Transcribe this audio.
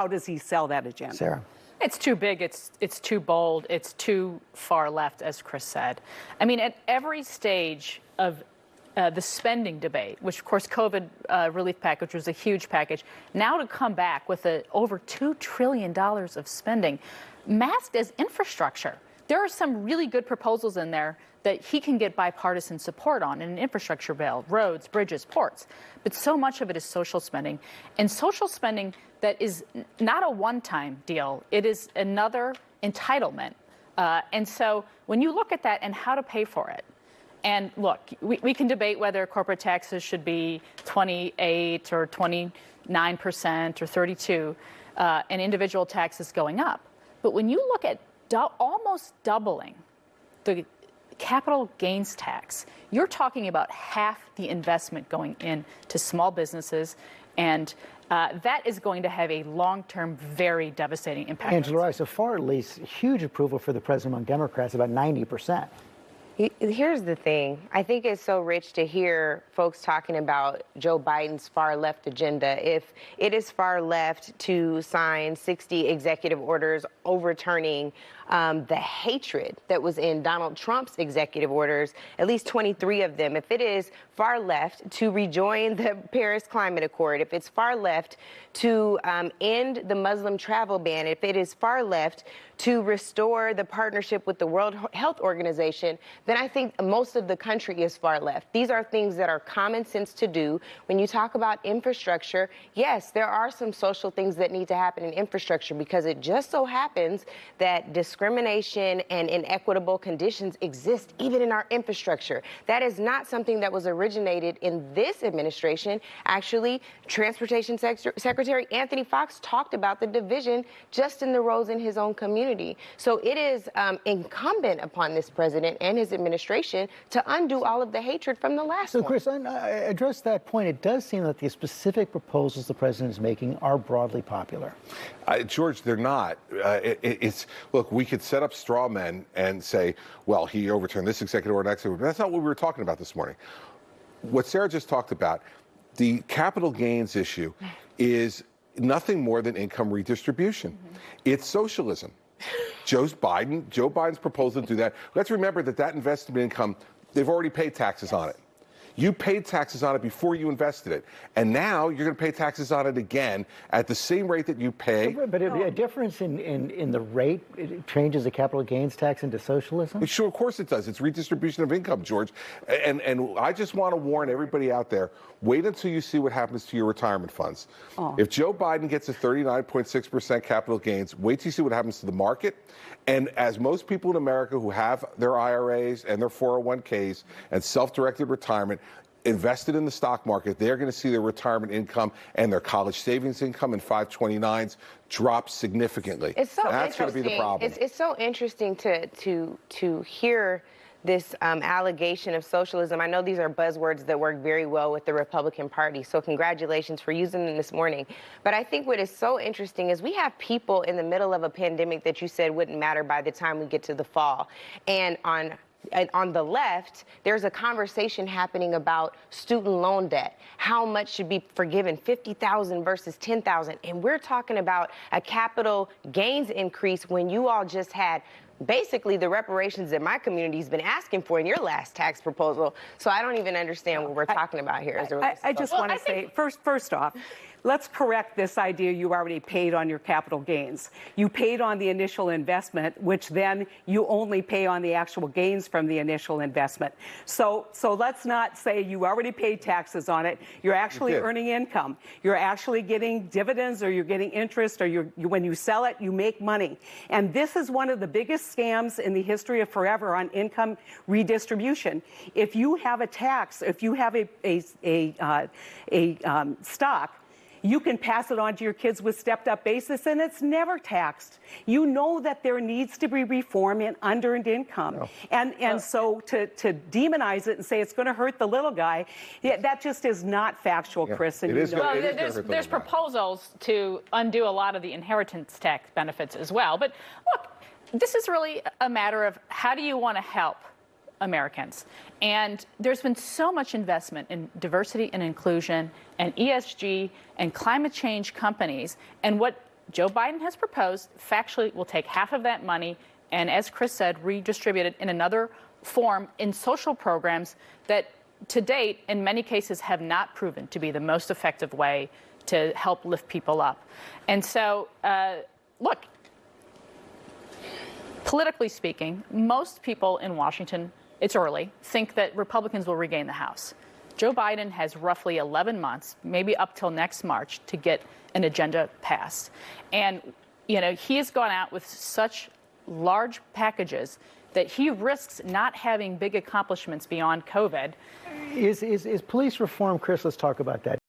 How does he sell that agenda? Sarah. It's too big, it's too bold, it's too far left, as Chris said. I mean, at every stage of the spending debate, which of course COVID relief package was a huge package, now to come back with over $2 trillion of spending masked as infrastructure. There are some really good proposals in there that he can get bipartisan support on in an infrastructure bill, roads, bridges, ports. But so much of it is social spending, and social spending that is not a one-time deal. It is another entitlement. And so when you look at that and how to pay for it, and look, we can debate whether corporate taxes should be 28 or 29% or 32, and individual taxes going up. But when you look at almost doubling the capital gains tax, you're talking about half the investment going into small businesses, and that is going to have a long-term, very devastating impact. Angela Rice, so far at least, huge approval for the president among Democrats, about 90%. Here's the thing. I think it's so rich to hear folks talking about Joe Biden's far left agenda. If it is far left to sign 60 executive orders overturning the hatred that was in Donald Trump's executive orders, at least 23 of them, if it is far left to rejoin the Paris Climate Accord, if it's far left to end the Muslim travel ban, if it is far left to restore the partnership with the World Health Organization, then I think most of the country is far left. These are things that are common sense to do. When you talk about infrastructure, yes, there are some social things that need to happen in infrastructure, because it just so happens that discrimination and inequitable conditions exist even in our infrastructure. That is not something that was originated in this administration. Actually, Transportation Secretary Anthony Foxx talked about the division just in the roads in his own community. So it is incumbent upon this president and his administration to undo all of the hatred from the last one. So, Chris, I address that point. It does seem that the specific proposals the president is making are broadly popular. George, they're not. Look, we could set up straw men and say, well, he overturned this executive order, next executive order. That's not what we were talking about this morning. What Sarah just talked about, the capital gains issue is nothing more than income redistribution. It's socialism. Joe Biden's proposal to do that. Let's remember that investment income, they've already paid taxes on it. You paid taxes on it before you invested it. And now you're going to pay taxes on it again at the same rate that you pay. But a difference in the rate, it changes the capital gains tax into socialism? Sure, of course it does. It's redistribution of income, George. And I just want to warn everybody out there, wait until you see what happens to your retirement funds. If Joe Biden gets a 39.6% capital gains, wait till you see what happens to the market. And as most people in America who have their IRAs and their 401ks and self-directed retirement invested in the stock market, they're going to see their retirement income and their college savings income and 529s drop significantly. It's so That's going to be the problem. It's so interesting to hear this allegation of socialism. I know these are buzzwords that work very well with the Republican Party, so congratulations for using them this morning. But I think what is so interesting is we have people in the middle of a pandemic that you said wouldn't matter by the time we get to the fall. And on the left, there's a conversation happening about student loan debt. How much should be forgiven, $50,000 versus $10,000? And we're talking about a capital gains increase when you all just had basically the reparations that my community's been asking for in your last tax proposal. So I don't even understand what we're talking about here. I just want to say, first off, let's correct this idea you already paid on your capital gains. You paid on the initial investment, which then you only pay on the actual gains from the initial investment. So let's not say you already paid taxes on it. You're actually earning income. You're actually getting dividends, or you're getting interest, or when you sell it, you make money. And this is one of the biggest scams in the history of forever on income redistribution. If you have a tax, if you have a stock, you can pass it on to your kids with stepped-up basis, and it's never taxed. You know that there needs to be reform in unearned income. No. And so to demonize it and say it's going to hurt the little guy, that just is not factual, Chris. And there's proposals to undo a lot of the inheritance tax benefits as well. But look, this is really a matter of how do you want to help Americans. And there's been so much investment in diversity and inclusion and ESG and climate change companies. And what Joe Biden has proposed, factually, will take half of that money and, as Chris said, redistribute it in another form in social programs that, to date, in many cases, have not proven to be the most effective way to help lift people up. And so, look, politically speaking, most people in Washington, it's early, think that Republicans will regain the House. Joe Biden has roughly 11 months, maybe up till next March, to get an agenda passed. And, you know, he has gone out with such large packages that he risks not having big accomplishments beyond COVID. Is police reform, Chris, let's talk about that.